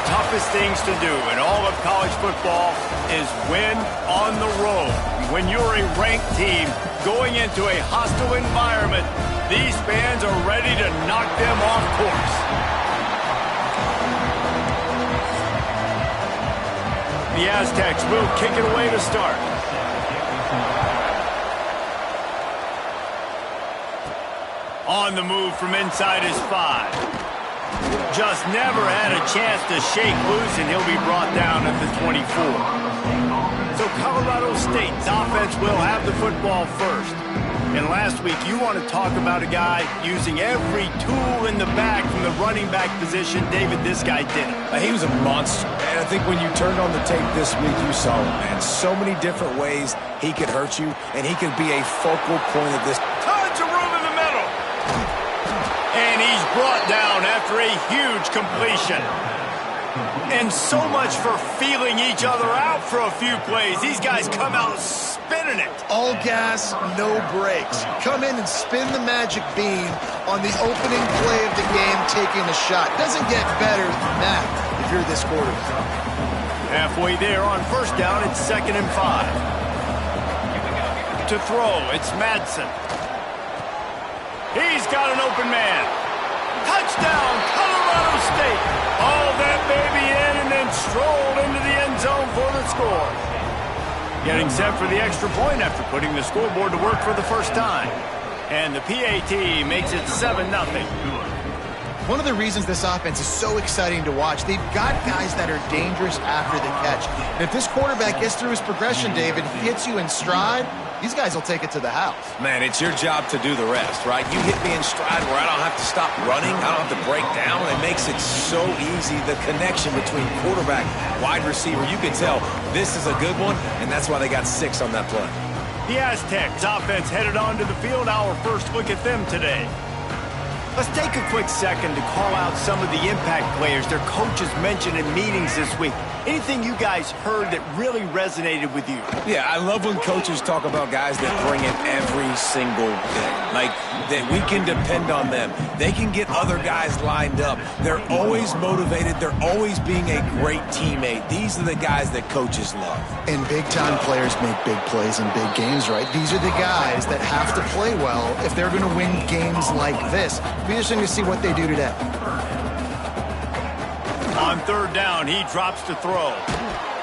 the toughest things to do in all of college football is win on the road. When you're a ranked team going into a hostile environment, these fans are ready to knock them off course. The Aztecs will kick it away to start. On the move from inside his 5. Just never had a chance to shake loose, and he'll be brought down at the 24. So Colorado State's offense will have the football first. And last week, you want to talk about a guy using every tool in the bag from the running back position. David, this guy did it. He was a monster. And I think when you turned on the tape this week, you saw him, man. So many different ways he could hurt you, and he could be a focal point of this. Tons of room in the middle. And he's brought down after a huge completion. And so much for feeling each other out for a few plays. These guys come out spinning it. All gas, no brakes. Come in and spin the magic bean on the opening play of the game, taking a shot. Doesn't get better than that if you're this quarterback. Halfway there on first down, it's 2nd and 5. To throw, it's Madsen. He's got an open man. Touchdown, Colorado State. All that baby in and then strolled into the end zone for the score. Getting set for the extra point after putting the scoreboard to work for the first time. And the PAT makes it 7-0. One of the reasons this offense is so exciting to watch, they've got guys that are dangerous after the catch. And if this quarterback gets through his progression, David, hits you in stride, these guys will take it to the house. Man, it's your job to do the rest, right? You hit me in stride where I don't have to stop running. I don't have to break down. It makes it so easy. The connection between quarterback, wide receiver, you can tell this is a good one, and that's why they got 6 on that play. The Aztecs offense headed onto the field. Our first look at them today. Let's take a quick second to call out some of the impact players their coaches mentioned in meetings this week. Anything you guys heard that really resonated with you? Yeah, I love when coaches talk about guys that bring it every single day. Like, that we can depend on them. They can get other guys lined up. They're always motivated. They're always being a great teammate. These are the guys that coaches love. And big-time players make big plays in big games, right? These are the guys that have to play well if they're going to win games like this. It'll be interesting to see what they do today. On third down, he drops to throw.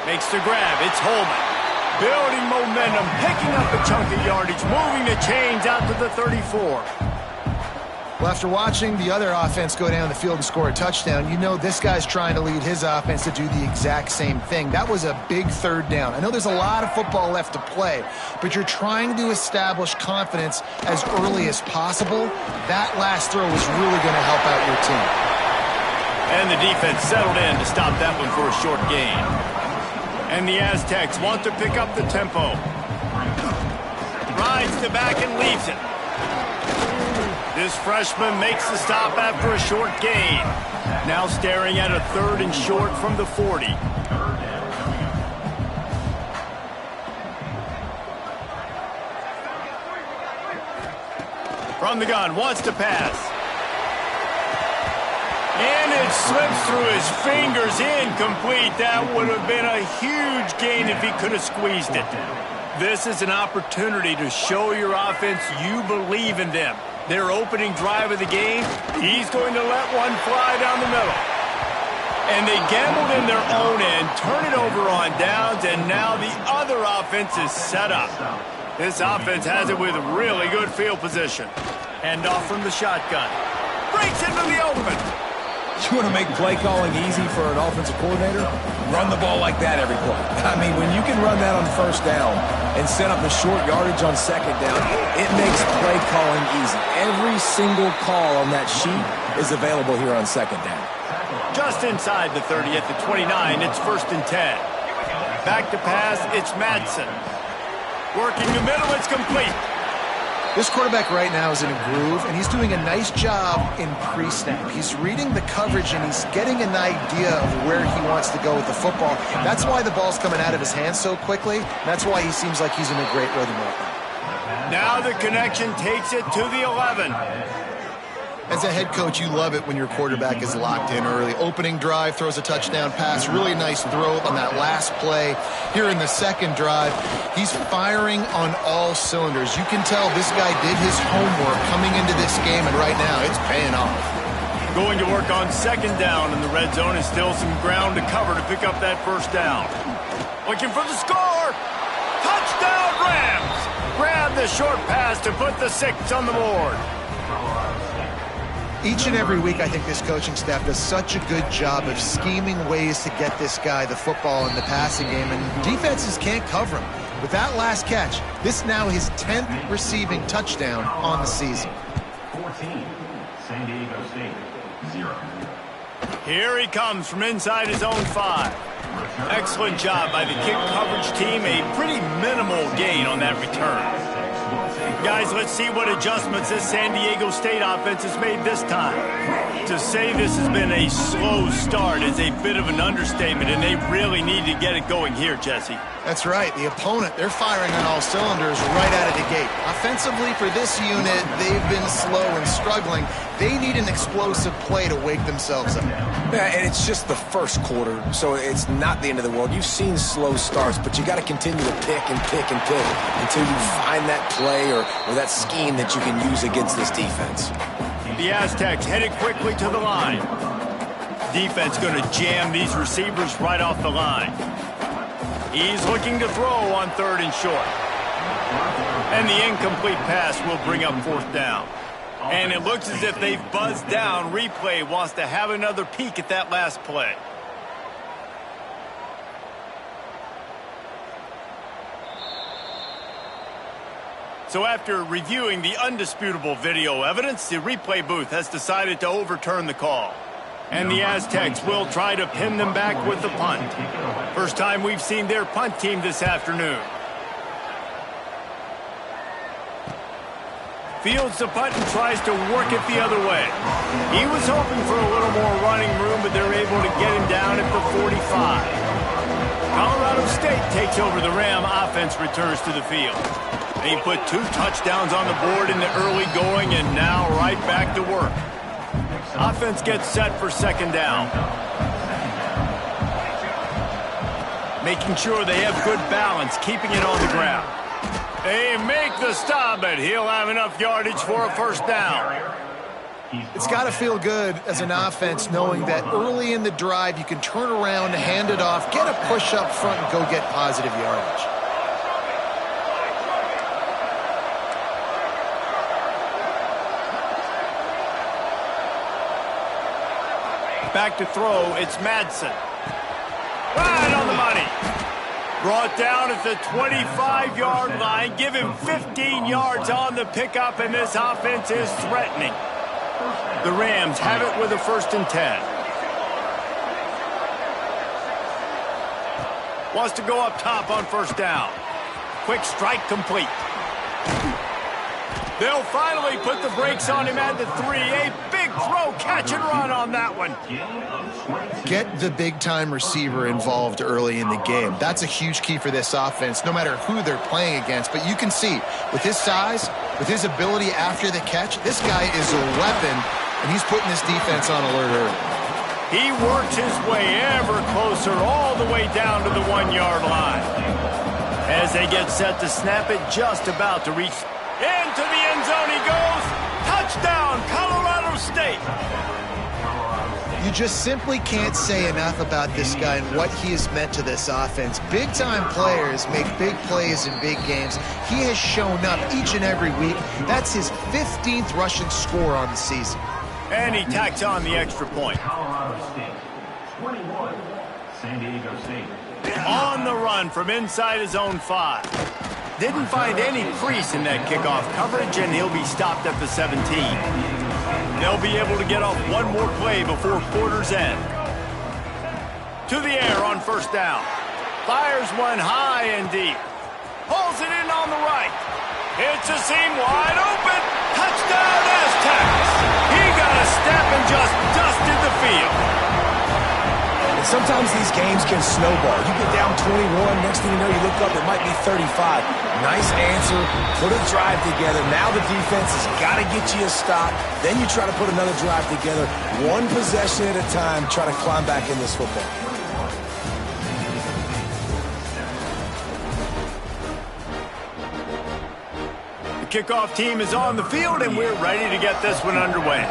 Makes the grab. It's Holman. Building momentum, picking up a chunk of yardage, moving the chains out to the 34. Well, after watching the other offense go down the field and score a touchdown, you know this guy's trying to lead his offense to do the exact same thing. That was a big third down. I know there's a lot of football left to play, but you're trying to establish confidence as early as possible. That last throw was really going to help out your team. And the defense settled in to stop that one for a short gain. And the Aztecs want to pick up the tempo. Rides the back and leaves it. This freshman makes the stop after a short gain. Now staring at a 3rd and short from the 40. From the gun, wants to pass. And it slips through his fingers, incomplete. That would have been a huge gain if he could have squeezed it. This is an opportunity to show your offense you believe in them. Their opening drive of the game, he's going to let one fly down the middle. And they gambled in their own end, turn it over on downs, and now the other offense is set up. This offense has it with really good field position. Hand off from the shotgun. Breaks into the open. You want to make play calling easy for an offensive coordinator? Run the ball like that every play. I mean, when you can run that on first down and set up the short yardage on second down, it makes play calling easy. Every single call on that sheet is available here on second down. Just inside the 30 at the 29, it's 1st and 10. Back to pass, it's Madsen. Working the middle, it's complete. This quarterback right now is in a groove, and he's doing a nice job in pre-snap. He's reading the coverage, and he's getting an idea of where he wants to go with the football. That's why the ball's coming out of his hands so quickly. That's why he seems like he's in a great rhythm right now. Now the connection takes it to the 11. As a head coach, you love it when your quarterback is locked in early. Opening drive, throws a touchdown pass, really nice throw on that last play. Here in the second drive, he's firing on all cylinders. You can tell this guy did his homework coming into this game, and right now it's paying off. Going to work on second down in the red zone, and still some ground to cover to pick up that first down. Looking for the score. Touchdown Rams! Grab the short pass to put the 6 on the board. Each and every week, I think this coaching staff does such a good job of scheming ways to get this guy the football in the passing game, and defenses can't cover him. With that last catch, this now his 10th receiving touchdown on the season. 14, San Diego State, 0. Here he comes from inside his own 5. Excellent job by the kick coverage team. A pretty minimal gain on that return. Guys, let's see what adjustments this San Diego State offense has made this time. To say this has been a slow start is a bit of an understatement, and they really need to get it going here, Jesse. That's right. The opponent, they're firing on all cylinders right out of the gate. Offensively, for this unit, they've been slow and struggling. They need an explosive play to wake themselves up. Yeah, and it's just the first quarter, so it's not the end of the world. You've seen slow starts, but you got to continue to pick and pick and pick until you find that play or that scheme that you can use against this defense. The Aztecs headed quickly to the line. Defense going to jam these receivers right off the line. He's looking to throw on 3rd and short. And the incomplete pass will bring up 4th down. And it looks as if they've buzzed down. Replay wants to have another peek at that last play. So after reviewing the undisputable video evidence, the replay booth has decided to overturn the call. And the Aztecs will try to pin them back with the punt. First time we've seen their punt team this afternoon. Fields the punt and tries to work it the other way. He was hoping for a little more running room, but they're able to get him down at the 45. Colorado State takes over the Ram. Offense returns to the field. They put 2 touchdowns on the board in the early going, and now right back to work. Offense gets set for second down. Making sure they have good balance, keeping it on the ground. They make the stop, but he'll have enough yardage for a first down. It's got to feel good as an offense knowing that early in the drive you can turn around, hand it off, get a push up front, and go get positive yardage. Back to throw, it's Madsen. Right on the money. Brought down at the 25-yard line. Give him 15 yards on the pickup, and this offense is threatening. The Rams have it with a 1st and 10. Wants to go up top on 1st down. Quick strike complete. They'll finally put the brakes on him at the 3. A big throw, catch and run on that one. Get the big-time receiver involved early in the game. That's a huge key for this offense, no matter who they're playing against. But you can see, with his size, with his ability after the catch, this guy is a weapon, and he's putting this defense on alert early. He works his way ever closer all the way down to the 1-yard line. As they get set to snap it, just about to reach into the end zone he goes. Touchdown, Colorado State. You just simply can't say enough about this guy and what he has meant to this offense. Big-time players make big plays in big games. He has shown up each and every week. That's his 15th rushing score on the season. And he tacks on the extra point. Colorado State, 21, San Diego State. On the run from inside his own 5. Didn't find any crease in that kickoff coverage, and he'll be stopped at the 17. They'll be able to get off one more play before quarter's end. To the air on 1st down. Fires one high and deep. Pulls it in on the right. Hits a seam wide open. Touchdown Aztecs. He got a step and just dusted the field. The Sometimes these games can snowball. You get down 21, next thing you know, you look up, it might be 35. Nice answer, put a drive together. Now the defense has got to get you a stop. Then you try to put another drive together. One possession at a time, try to climb back in this football game. The kickoff team is on the field, and we're ready to get this one underway.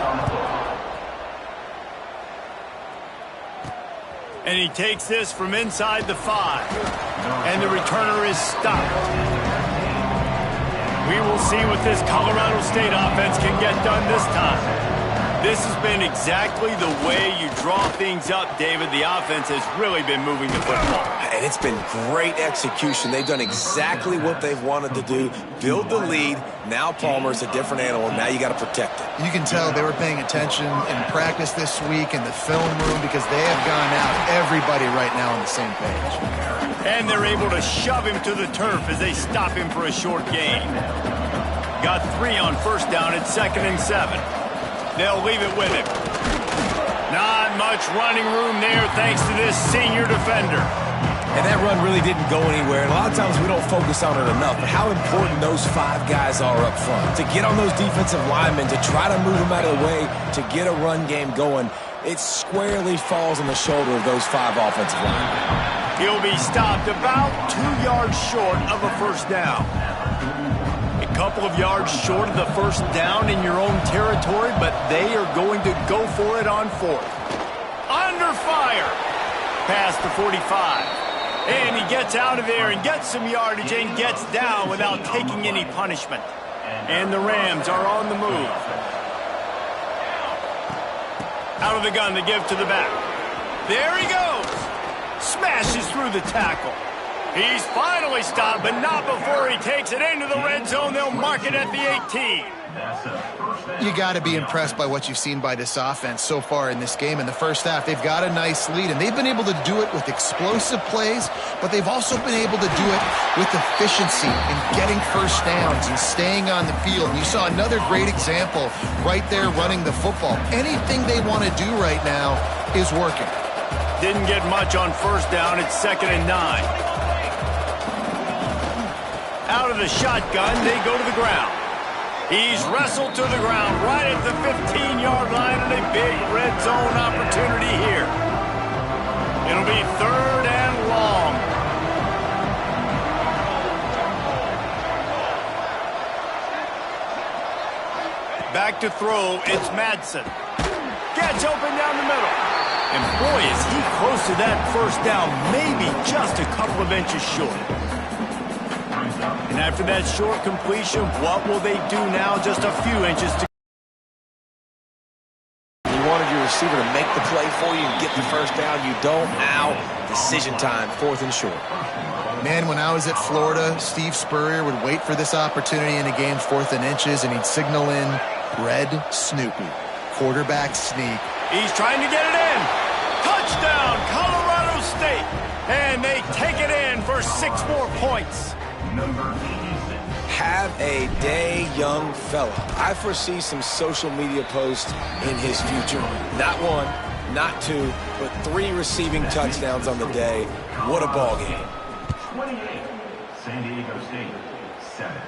And he takes this from inside the 5. And the returner is stopped. We will see what this Colorado State offense can get done this time. This has been exactly the way you draw things up, David. The offense has really been moving the football. And it's been great execution. They've done exactly what they've wanted to do. Build the lead. Now Palmer's a different animal. Now you got to protect it. You can tell they were paying attention in practice this week in the film room because they have gone out. Everybody right now on the same page. And they're able to shove him to the turf as they stop him for a short gain. Got 3 on first down at 2nd and 7. They'll leave it with him. Not much running room there thanks to this senior defender. And that run really didn't go anywhere. And a lot of times we don't focus on it enough. But how important those 5 guys are up front. To get on those defensive linemen, to try to move them out of the way, to get a run game going, it squarely falls on the shoulder of those 5 offensive linemen. He'll be stopped about 2 yards short of a first down. Couple of yards short of the first down in your own territory, but they are going to go for it on 4th. Under fire. Past the 45. And he gets out of there and gets some yardage and gets down without taking any punishment. And the Rams are on the move. Out of the gun to give to the back. There he goes. Smashes through the tackle. He's finally stopped, but not before he takes it into the red zone. They'll mark it at the 18. You got to be impressed by what you've seen by this offense so far in this game. In the first half, they've got a nice lead, and they've been able to do it with explosive plays, but they've also been able to do it with efficiency in getting first downs and staying on the field. And you saw another great example right there running the football. Anything they want to do right now is working. Didn't get much on first down. It's 2nd and 9. Out of the shotgun, they go to the ground. He's wrestled to the ground right at the 15-yard line, and a big red zone opportunity here. It'll be 3rd and long. Back to throw, it's Madsen. Gets open down the middle. And boy, is he close to that first down, maybe just a couple of inches short. And after that short completion, what will they do now? Just a few inches to go. You wanted your receiver to make the play for you and get the first down. You don't. Now, decision time, 4th and short. Man, when I was at Florida, Steve Spurrier would wait for this opportunity in a game 4th and inches, and he'd signal in Red Snoopy. Quarterback sneak. He's trying to get it in. Touchdown, Colorado State. And they take it in for 6 more points. Have a day, young fella. I foresee some social media posts in his future. Not 1, not 2, but 3 receiving touchdowns on the day. What a ball game. 28, San Diego State, 7.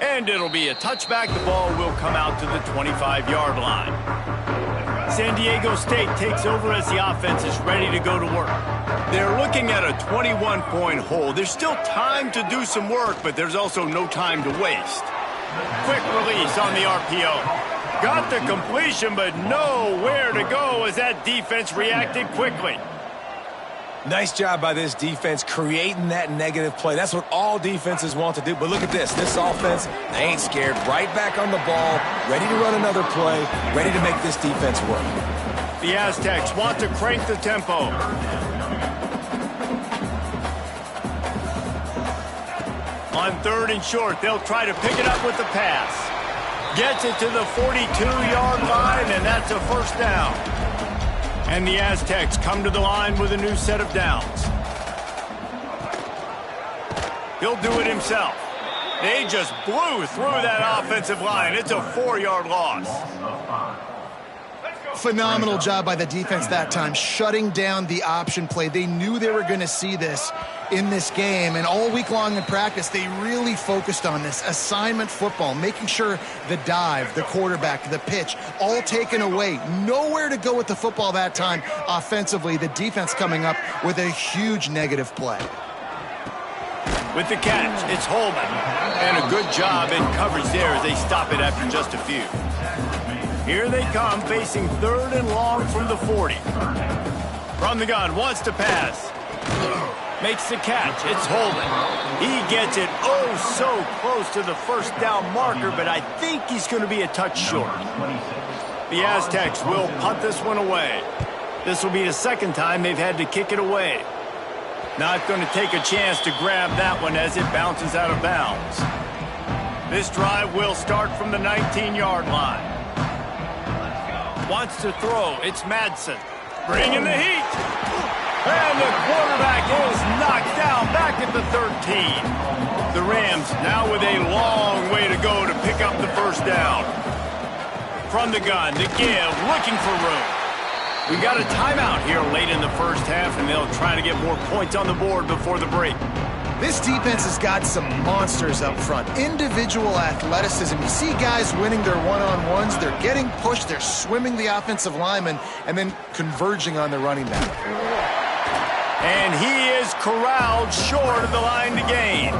And it'll be a touchback. The ball will come out to the 25-yard line. San Diego State takes over as the offense is ready to go to work. They're looking at a 21-point hole. There's still time to do some work, but there's also no time to waste. Quick release on the RPO. Got the completion, but nowhere to go as that defense reacted quickly. Nice job by this defense creating that negative play. That's what all defenses want to do. But look at this. This offense, they ain't scared. Right back on the ball, ready to run another play, ready to make this defense work. The Aztecs want to crank the tempo. On 3rd and short, they'll try to pick it up with the pass. Gets it to the 42-yard line, and that's a first down. And the Aztecs come to the line with a new set of downs. He'll do it himself. They just blew through that offensive line. It's a 4-yard loss. Phenomenal job by the defense that time, shutting down the option play. They knew they were going to see this in this game, and all week long in practice, they really focused on this assignment football, making sure the dive, the quarterback, the pitch, all taken away. Nowhere to go with the football that time offensively. The defense coming up with a huge negative play. With the catch, it's Holman. And a good job in coverage there as they stop it after just a few. Here they come, facing 3rd and long from the 40. From the gun, wants to pass. Makes the catch, it's Holman. He gets it so close to the first down marker, but I think he's going to be a touch short. The Aztecs will punt this one away. This will be the second time they've had to kick it away. Not going to take a chance to grab that one as it bounces out of bounds. This drive will start from the 19-yard line. Wants to throw. It's Madsen. Bringing the heat. And the quarterback is knocked down back at the 13. The Rams now with a long way to go to pick up the first down. From the gun to give, looking for room. We got a timeout here late in the first half, and they'll try to get more points on the board before the break. This defense has got some monsters up front. Individual athleticism. You see guys winning their one-on-ones. They're getting pushed. They're swimming the offensive lineman and then converging on the running back. And he is corralled short of the line to gain.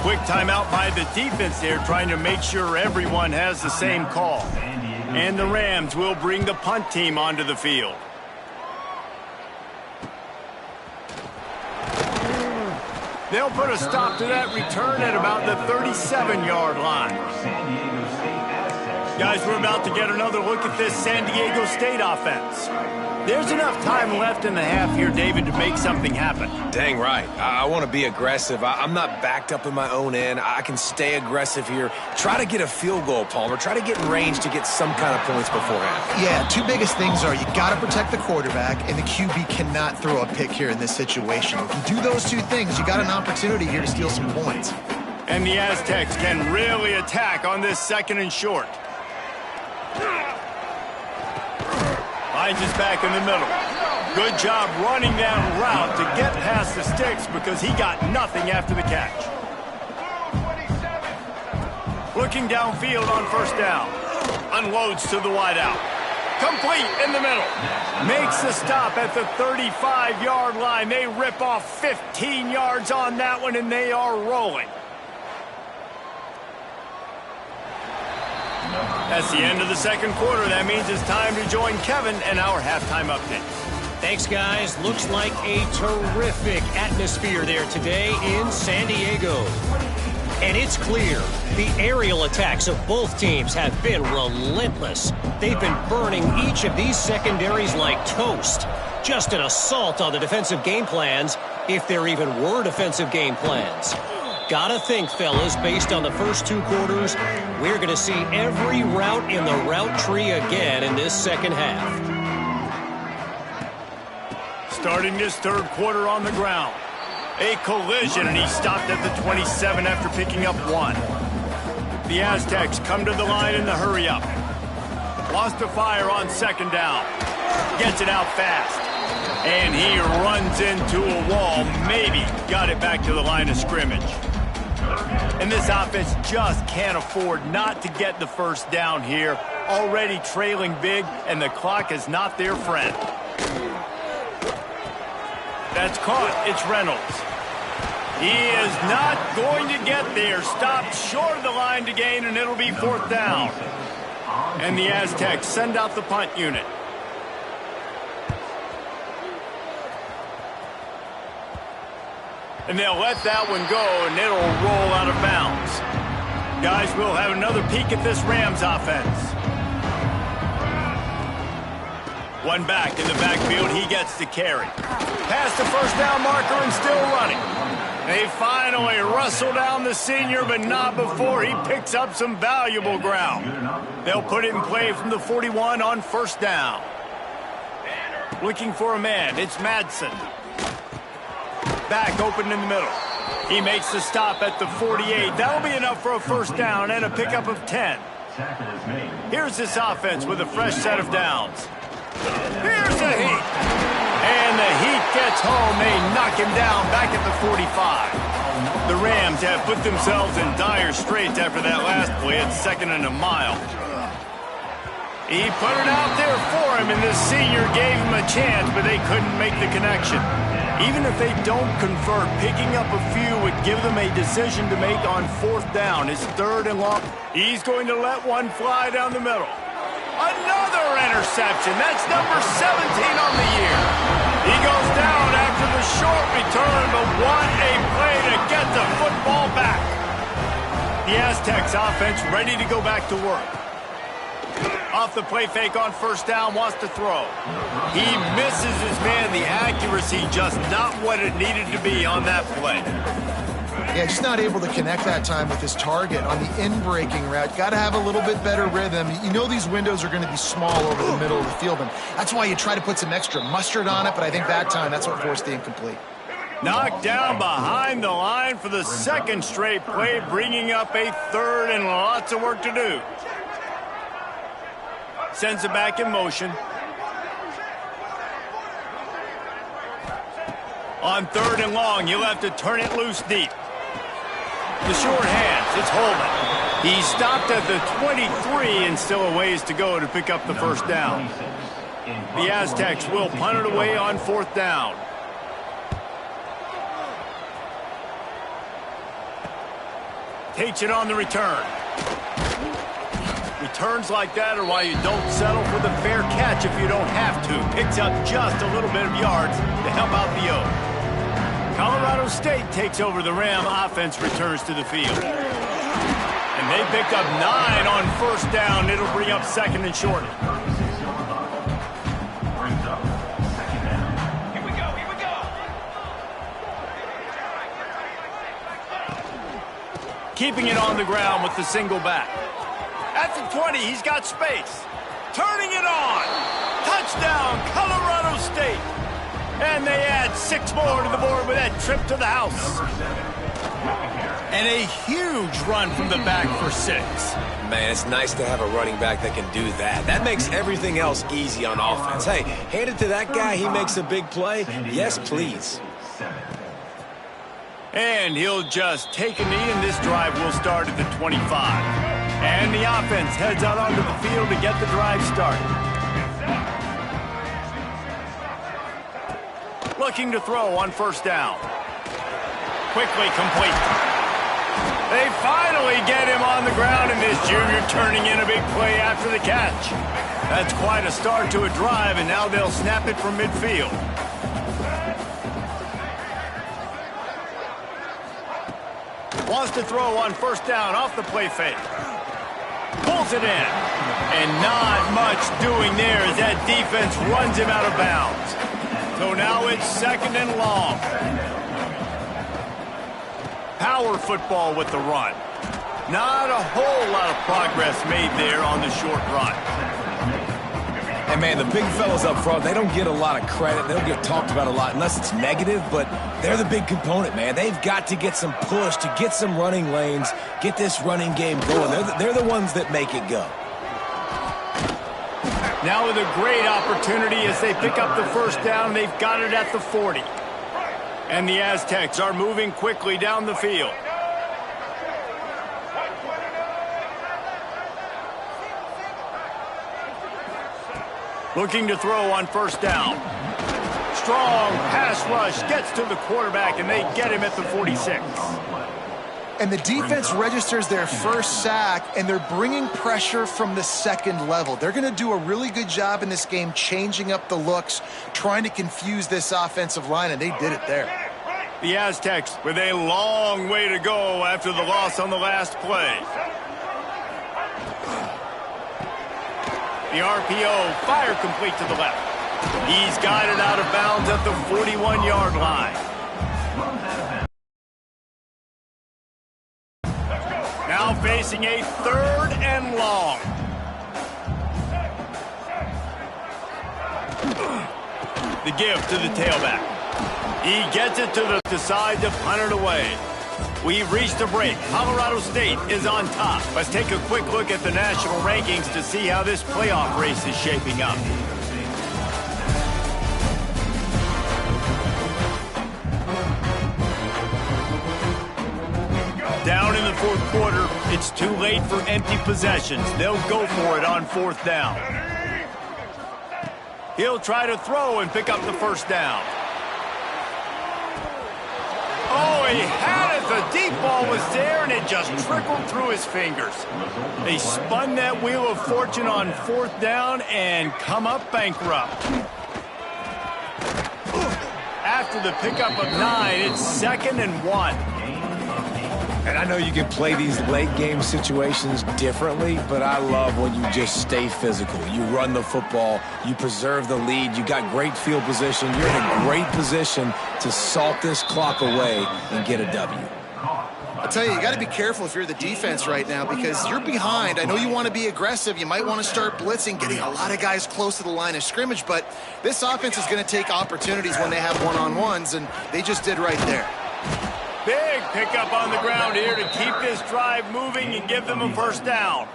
Quick timeout by the defense there, trying to make sure everyone has the same call. And the Rams will bring the punt team onto the field. They'll put a stop to that return at about the 37-yard line. Guys, we're about to get another look at this San Diego State offense. There's enough time left in the half here, David, to make something happen. Dang right. I want to be aggressive. I'm not backed up in my own end. I can stay aggressive here. Try to get a field goal, Palmer. Try to get in range to get some kind of points beforehand. Yeah, two biggest things are you got to protect the quarterback, and the QB cannot throw a pick here in this situation. If you do those two things, you got an opportunity here to steal some points. And the Aztecs can really attack on this 2nd and short. Finds his back in the middle. Good job running that route to get past the sticks because he got nothing after the catch. Looking downfield on first down. Unloads to the wideout. Complete in the middle. Makes the stop at the 35-yard line. They rip off 15 yards on that one, and they are rolling. That's the end of the second quarter. That means it's time to join Kevin and our halftime update. Thanks, guys. Looks like a terrific atmosphere there today in San Diego. And it's clear the aerial attacks of both teams have been relentless. They've been burning each of these secondaries like toast. Just an assault on the defensive game plans, if there even were defensive game plans. Gotta think, fellas, based on the first 2 quarters, we're going to see every route in the route tree again in this second half. Starting this third quarter on the ground. A collision, and he stopped at the 27 after picking up 1. The Aztecs come to the line in the hurry-up. Wants to fire on 2nd down. Gets it out fast. And he runs into a wall. Maybe got it back to the line of scrimmage. And this offense just can't afford not to get the first down here. Already trailing big, and the clock is not their friend. That's caught. It's Reynolds. He is not going to get there. Stopped short of the line to gain, and it'll be 4th down. And the Aztecs send out the punt unit. And they'll let that one go, and it'll roll out of bounds. Guys, we'll have another peek at this Rams offense. One back in the backfield. He gets the carry. Past the first down marker and still running. They finally wrestle down the senior, but not before he picks up some valuable ground. They'll put it in play from the 41 on first down. Looking for a man. It's Madsen. Back open in the middle. He makes the stop at the 48. That'll be enough for a first down and a pickup of 10. Tackle is made. Here's this offense with a fresh set of downs. Here's the heat. And the heat gets home. They knock him down back at the 45. The Rams have put themselves in dire straits after that last play at 2nd and a mile. He put it out there for him, and this senior gave him a chance, but they couldn't make the connection. Even if they don't convert, picking up a few would give them a decision to make on 4th down. His 3rd and long. He's going to let one fly down the middle. Another interception. That's number 17 on the year. He goes down after the short return, but what a play to get the football back. The Aztecs offense ready to go back to work. Off the play fake on 1st down, wants to throw. He misses his man. The accuracy just not what it needed to be on that play. Yeah, just not able to connect that time with his target on the in-breaking route. Got to have a little bit better rhythm. You know these windows are going to be small over the middle of the field, and that's why you try to put some extra mustard on it, but I think that time that's what forced the incomplete. Knocked down behind the line for the 2nd straight play, bringing up a 3rd and lots of work to do. Sends it back in motion. On 3rd and long, you'll have to turn it loose deep. The short hands, it's Holman. He stopped at the 23 and still a ways to go to pick up the 1st down. The Aztecs will punt it away on 4th down. Takes it on the return. Returns like that are why you don't settle for the fair catch if you don't have to. Picks up just a little bit of yards to help out the O. Colorado State takes over. The Ram offense returns to the field. And they picked up 9 on 1st down. It'll bring up 2nd and short. Brings up 2nd down. Here we go. Keeping it on the ground with the single back. At the 20, he's got space. Turning it on. Touchdown, Colorado State. And they add 6 more to the board with that trip to the house. And a huge run from the back for 6. Man, it's nice to have a running back that can do that. That makes everything else easy on offense. Hey, hand it to that guy. He makes a big play. Yes, please. And he'll just take a knee, and this drive will start at the 25. And the offense heads out onto the field to get the drive started. Looking to throw on 1st down. Quickly complete. They finally get him on the ground, and this junior turning in a big play after the catch. That's quite a start to a drive, and now they'll snap it from midfield. Wants to throw on 1st down off the play fake. Pulls it in. And not much doing there as that defense runs him out of bounds. So now it's 2nd and long. Power football with the run. Not a whole lot of progress made there on the short run. And, man, the big fellas up front, they don't get a lot of credit. They don't get talked about a lot unless it's negative, but they're the big component, man. They've got to get some push, to get some running lanes, get this running game going. They're the ones that make it go. Now with a great opportunity as they pick up the 1st down. They've got it at the 40. And the Aztecs are moving quickly down the field. Looking to throw on 1st down. Strong pass rush gets to the quarterback, and they get him at the 46. And the defense registers their 1st sack, and they're bringing pressure from the 2nd level. They're going to do a really good job in this game changing up the looks, trying to confuse this offensive line, and they did it there. The Aztecs with a long way to go after the loss on the last play. The RPO, fire complete to the left. He's got it out of bounds at the 41-yard line. Now facing a 3rd and long. The give to the tailback. He gets it to the side to punt it away. We've reached a break. Colorado State is on top. Let's take a quick look at the national rankings to see how this playoff race is shaping up. Down in the fourth quarter, it's too late for empty possessions. They'll go for it on fourth down. He'll try to throw and pick up the first down. Oh, he had it. The deep ball was there, and it just trickled through his fingers. They spun that wheel of fortune on fourth down and come up bankrupt. After the pickup of 9, it's 2nd and 1. And I know you can play these late game situations differently, but I love when you just stay physical. You run the football, you preserve the lead, you got great field position, you're in a great position to salt this clock away and get a W. I'll tell you, you got to be careful if you're the defense right now because you're behind. I know you want to be aggressive. You might want to start blitzing, getting a lot of guys close to the line of scrimmage, but this offense is going to take opportunities when they have one-on-ones, and they just did right there. Big pickup on the ground here to keep this drive moving and give them a first down.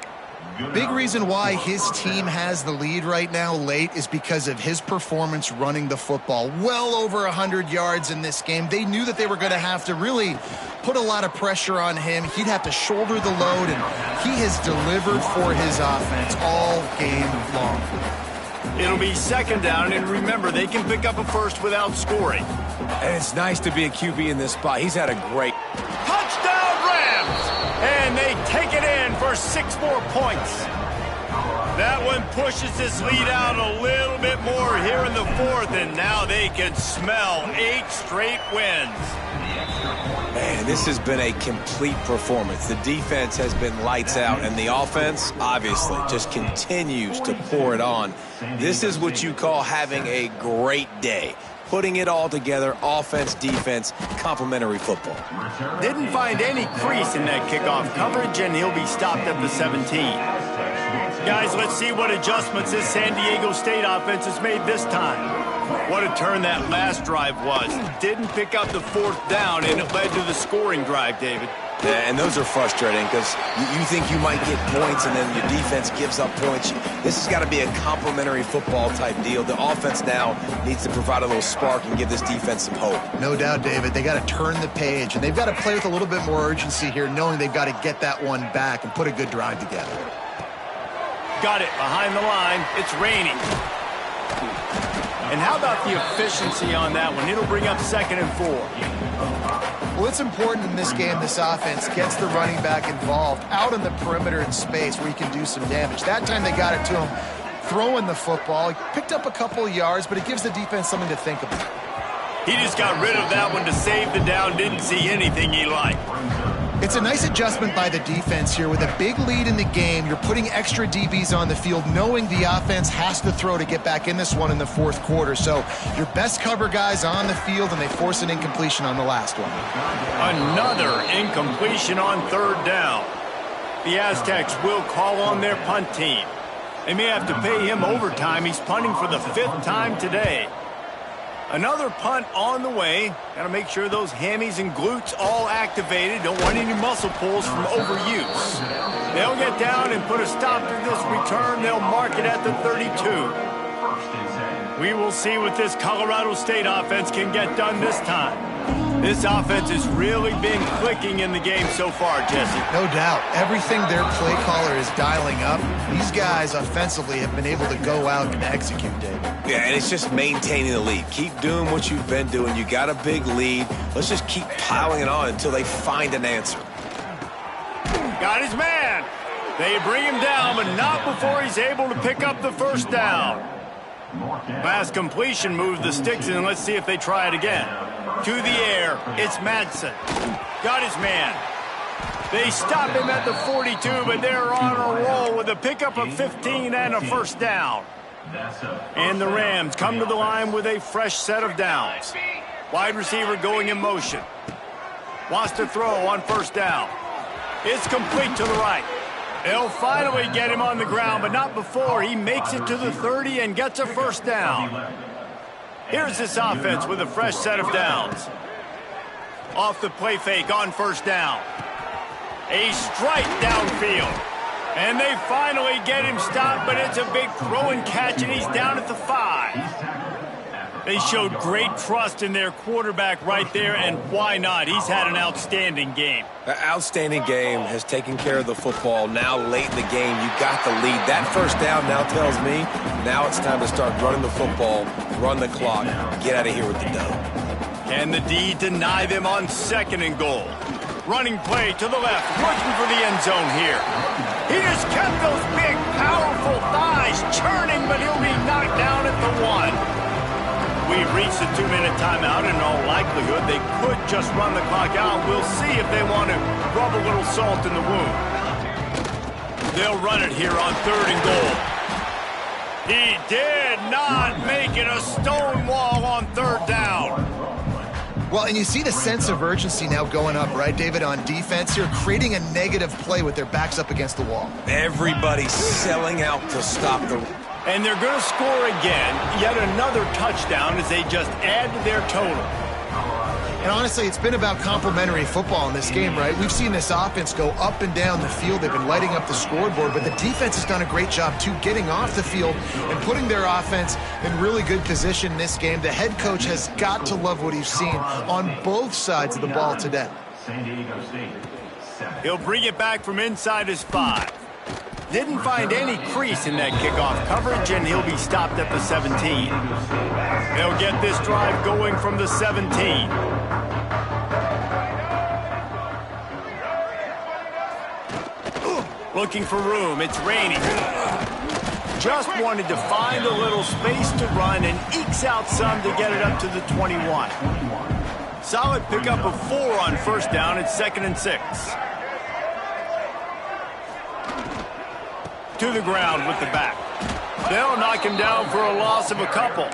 Big reason why his team has the lead right now late is because of his performance running the football. Well over 100 yards in this game. They knew that they were going to have to really put a lot of pressure on him. He'd have to shoulder the load, and he has delivered for his offense all game long. It'll be 2nd down, and remember, they can pick up a first without scoring. And it's nice to be a QB in this spot. He's had a great... Touchdown, Rams! And they take it in for 6 more points. That one pushes this lead out a little bit more here in the fourth, and now they can smell 8 straight wins. Man, this has been a complete performance. The defense has been lights out, and the offense, obviously, just continues to pour it on. This is what you call having a great day. Putting it all together, offense, defense, complementary football. Didn't find any crease in that kickoff coverage, and he'll be stopped at the 17. Guys, let's see what adjustments this San Diego State offense has made this time. What a turn that last drive was. Didn't pick up the fourth down, and it led to the scoring drive, David. Yeah, and those are frustrating because you think you might get points and then your defense gives up points. This has got to be a complementary football type deal. The offense now needs to provide a little spark and give this defense some hope. No doubt, David. They got to turn the page, and they've got to play with a little bit more urgency here, knowing they've got to get that one back and put a good drive together. Got it behind the line. It's raining. And how about the efficiency on that one? It'll bring up 2nd and 4. Well, it's important in this game this offense gets the running back involved out in the perimeter in space where he can do some damage. That time they got it to him throwing the football. He picked up a couple of yards, but it gives the defense something to think about. He just got rid of that one to save the down. Didn't see anything he liked. It's a nice adjustment by the defense here. With a big lead in the game, you're putting extra DBs on the field, knowing the offense has to throw to get back in this one in the fourth quarter. So your best cover guys on the field, and they force an incompletion on the last one. Another incompletion on 3rd down. The Aztecs will call on their punt team. They may have to pay him overtime. He's punting for the 5th time today. Another punt on the way. Got to make sure those hammies and glutes all activated. Don't want any muscle pulls from overuse. They'll get down and put a stop to this return. They'll mark it at the 32. We will see what this Colorado State offense can get done this time. This offense has really been clicking in the game so far, Jesse. No doubt. Everything their play caller is dialing up, these guys offensively have been able to go out and execute, David. Yeah, and it's just maintaining the lead. Keep doing what you've been doing. You got a big lead. Let's just keep piling it on until they find an answer. Got his man. They bring him down, but not before he's able to pick up the first down. Last completion moved the sticks, and let's see if they try it again. To the air, it's Madsen. Got his man. They stop him at the 42, but they're on a roll with a pickup of 15 and a first down. And the Rams come to the line with a fresh set of downs. Wide receiver going in motion. Wants to throw on 1st down. It's complete to the right. They'll finally get him on the ground, but not before he makes it to the 30 and gets a first down. Here's this offense with a fresh set of downs. Off the play fake on first down. A strike downfield. And they finally get him stopped, but it's a big throw and catch, and he's down at the 5. They showed great trust in their quarterback right there, and why not? He's had an outstanding game. An outstanding game, has taken care of the football. Now late in the game, you got the lead. That first down now tells me now it's time to start running the football, run the clock, get out of here with the dough. Can the D deny them on 2nd and goal? Running play to the left, looking for the end zone here. He just kept those big, powerful thighs churning, but he'll be knocked down at the 1. We've reached the 2-minute timeout, and in all likelihood, they could just run the clock out. We'll see if they want to rub a little salt in the wound. They'll run it here on 3rd and goal. He did not make it a stone wall on 3rd down. Well, and you see the sense of urgency now going up, right, David, on defense here, creating a negative play with their backs up against the wall. Everybody's selling out to stop the... And they're going to score again, yet another touchdown as they just add to their total. And honestly, it's been about complementary football in this game, right? We've seen this offense go up and down the field. They've been lighting up the scoreboard, but the defense has done a great job, too, getting off the field and putting their offense in really good position in this game. The head coach has got to love what he's seen on both sides of the ball today. He'll bring it back from inside his 5. Didn't find any crease in that kickoff coverage, and he'll be stopped at the 17. They'll get this drive going from the 17. Looking for room. It's raining. Just wanted to find a little space to run and ekes out some to get it up to the 21. Solid pickup of 4 on first down. It's 2nd and 6. To the ground with the back. They'll knock him down for a loss of a couple.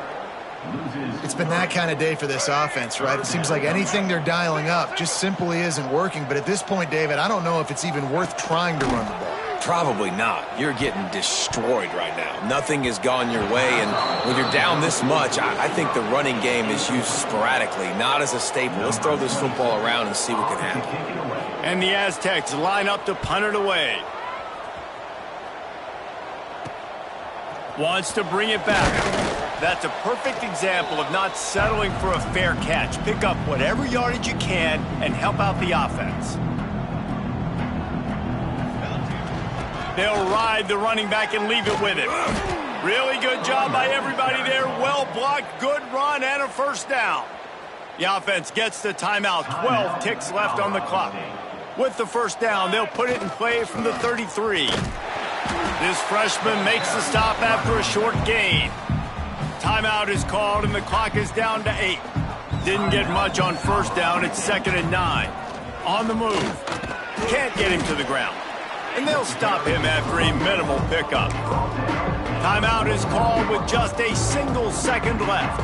It's been that kind of day for this offense, right? It seems like anything they're dialing up just simply isn't working. But at this point, David, I don't know if it's even worth trying to run the ball. Probably not. You're getting destroyed right now. Nothing has gone your way, and when you're down this much, I think the running game is used sporadically, not as a staple. Let's throw this football around and see what can happen. And the Aztecs line up to punt it away. Wants to bring it back. That's a perfect example of not settling for a fair catch. Pick up whatever yardage you can and help out the offense. They'll ride the running back and leave it with him. Really good job by everybody there. Well blocked, good run, and a first down. The offense gets the timeout. 12 ticks left on the clock. With the first down, they'll put it in play from the 33. This freshman makes the stop after a short gain. Timeout is called, and the clock is down to 8. Didn't get much on first down. It's 2nd and 9. On the move. Can't get him to the ground. And they'll stop him after a minimal pickup. Timeout is called with just a single second left.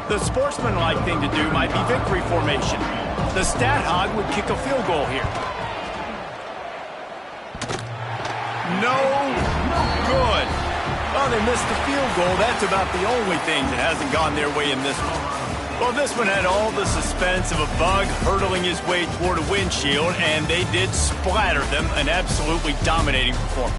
The sportsmanlike thing to do might be victory formation. The stat hog would kick a field goal here. No good. Oh, they missed the field goal. That's about the only thing that hasn't gone their way in this one. Well, this one had all the suspense of a bug hurtling his way toward a windshield, and they did splatter them. An absolutely dominating performance.